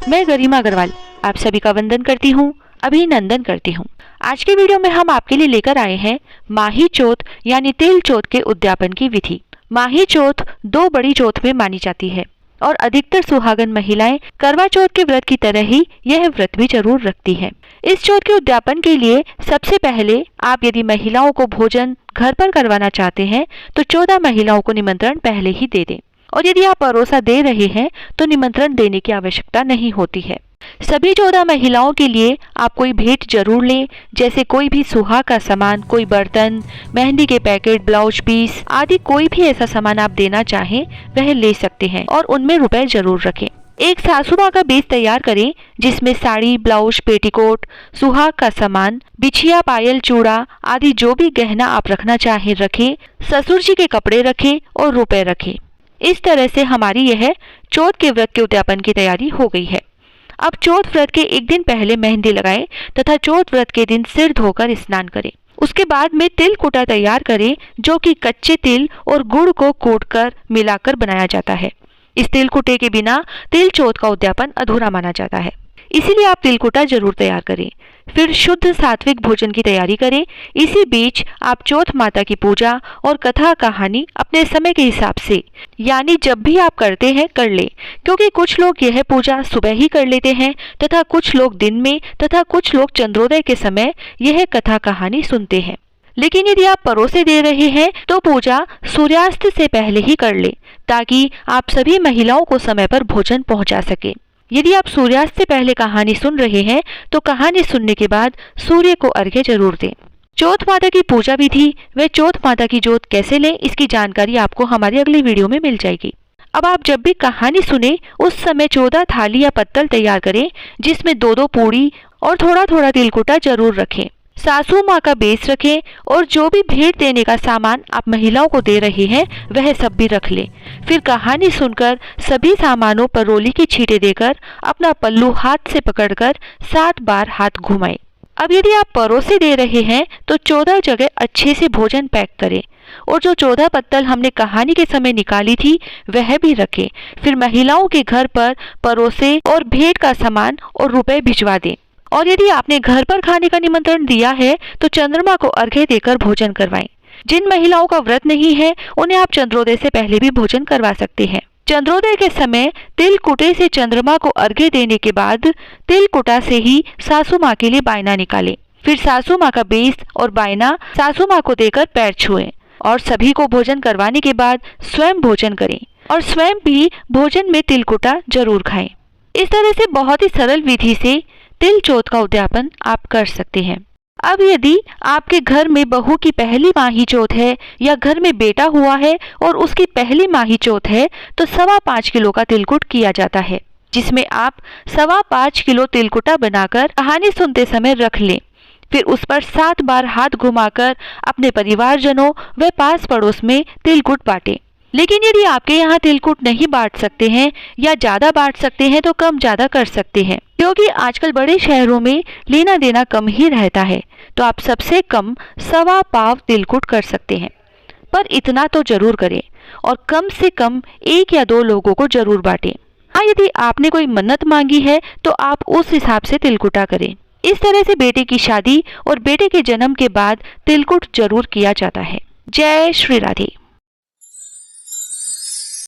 मैं गरिमा अग्रवाल आप सभी का वंदन करती हूँ, अभिनंदन करती हूँ। आज के वीडियो में हम आपके लिए लेकर आए हैं माही चौथ यानी तिल चौथ के उद्यापन की विधि। माही चौथ दो बड़ी चौथ में मानी जाती है और अधिकतर सुहागन महिलाएं करवा चौथ के व्रत की तरह ही यह व्रत भी जरूर रखती हैं। इस चौथ के उद्यापन के लिए सबसे पहले आप यदि महिलाओं को भोजन घर पर करवाना चाहते हैं तो 14 महिलाओं को निमंत्रण पहले ही दे दें, और यदि आप परोसा दे रहे हैं तो निमंत्रण देने की आवश्यकता नहीं होती है। सभी 14 महिलाओं के लिए आप कोई भेंट जरूर लें, जैसे कोई भी सुहाग का सामान, कोई बर्तन, मेहंदी के पैकेट, ब्लाउज पीस आदि कोई भी ऐसा सामान आप देना चाहें वह ले सकते हैं और उनमें रुपए जरूर रखें। एक सासू माँ का बेस तैयार करें जिसमें साड़ी, ब्लाउज, पेटीकोट, सुहाग का सामान, बिछिया, पायल, चूड़ा आदि जो भी गहना आप रखना चाहें रखें। ससुर जी के कपड़े रखें और रुपए रखें। इस तरह से हमारी यह चौथ के व्रत के उद्यापन की तैयारी हो गई है। अब चौथ व्रत के एक दिन पहले मेहंदी लगाएं तथा चौथ व्रत के दिन सिर धोकर स्नान करें। उसके बाद में तिल कुटा तैयार करें जो कि कच्चे तिल और गुड़ को कूटकर मिलाकर बनाया जाता है। इस तिल कुटे के बिना तिल चौथ का उद्यापन अधूरा माना जाता है, इसीलिए आप तिल कुटा जरूर तैयार करें। फिर शुद्ध सात्विक भोजन की तैयारी करें। इसी बीच आप चौथ माता की पूजा और कथा कहानी अपने समय के हिसाब से यानी जब भी आप करते हैं कर ले, क्योंकि कुछ लोग यह पूजा सुबह ही कर लेते हैं तथा कुछ लोग दिन में तथा कुछ लोग चंद्रोदय के समय यह कथा कहानी सुनते हैं। लेकिन यदि आप परोसे दे रहे हैं तो पूजा सूर्यास्त से पहले ही कर ले ताकि आप सभी महिलाओं को समय पर भोजन पहुंचा सके। यदि आप सूर्यास्त से पहले कहानी सुन रहे हैं तो कहानी सुनने के बाद सूर्य को अर्घ्य जरूर दें। चौथ माता की पूजा विधि व चौथ माता की जोत कैसे लें इसकी जानकारी आपको हमारी अगली वीडियो में मिल जाएगी। अब आप जब भी कहानी सुने उस समय 14 थाली या पत्तल तैयार करें जिसमें 2-2 पूड़ी और थोड़ा थोड़ा तिलकुटा जरूर रखें। सासू माँ का बेस रखें और जो भी भेंट देने का सामान आप महिलाओं को दे रहे हैं वह सब भी रख लें। फिर कहानी सुनकर सभी सामानों पर रोली की छींटे देकर अपना पल्लू हाथ से पकड़कर 7 बार हाथ घुमाएं। अब यदि आप परोसे दे रहे हैं तो 14 जगह अच्छे से भोजन पैक करें और जो 14 पत्तल हमने कहानी के समय निकाली थी वह भी रखें। फिर महिलाओं के घर पर परोसे और भेंट का सामान और रुपए भिजवा दें। और यदि आपने घर पर खाने का निमंत्रण दिया है तो चंद्रमा को अर्घ्य देकर भोजन करवाएं। जिन महिलाओं का व्रत नहीं है उन्हें आप चंद्रोदय से पहले भी भोजन करवा सकते हैं। चंद्रोदय के समय तिल कुटे से चंद्रमा को अर्घ्य देने के बाद तिल कुटा से ही सासू माँ के लिए बायना निकालें। फिर सासू माँ का बेस और बायना सासू माँ को देकर पैर छुएं और सभी को भोजन करवाने के बाद स्वयं भोजन करें और स्वयं भी भोजन में तिल कुटा जरूर खाएं। इस तरह से बहुत ही सरल विधि से तिल चौथ का उद्यापन आप कर सकते हैं। अब यदि आपके घर में बहू की पहली माही चौथ है या घर में बेटा हुआ है और उसकी पहली माही चौथ है तो 5.25 किलो का तिलकुट किया जाता है, जिसमें आप 5.25 किलो तिलकुटा बनाकर कहानी सुनते समय रख लें। फिर उस पर 7 बार हाथ घुमाकर अपने परिवारजनों व पास पड़ोस में तिलकुट बांटें। लेकिन यदि आपके यहाँ तिलकुट नहीं बांट सकते हैं या ज्यादा बांट सकते हैं तो कम ज्यादा कर सकते हैं, क्योंकि आजकल बड़े शहरों में लेना देना कम ही रहता है, तो आप सबसे कम 1.25 पाव तिलकुट कर सकते हैं। पर इतना तो जरूर करें और कम से कम 1 या 2 लोगों को जरूर बांटें। हाँ, यदि आपने कोई मन्नत मांगी है तो आप उस हिसाब से तिलकुटा करें। इस तरह से बेटे की शादी और बेटे के जन्म के बाद तिलकुट जरूर किया जाता है। जय श्री राधे।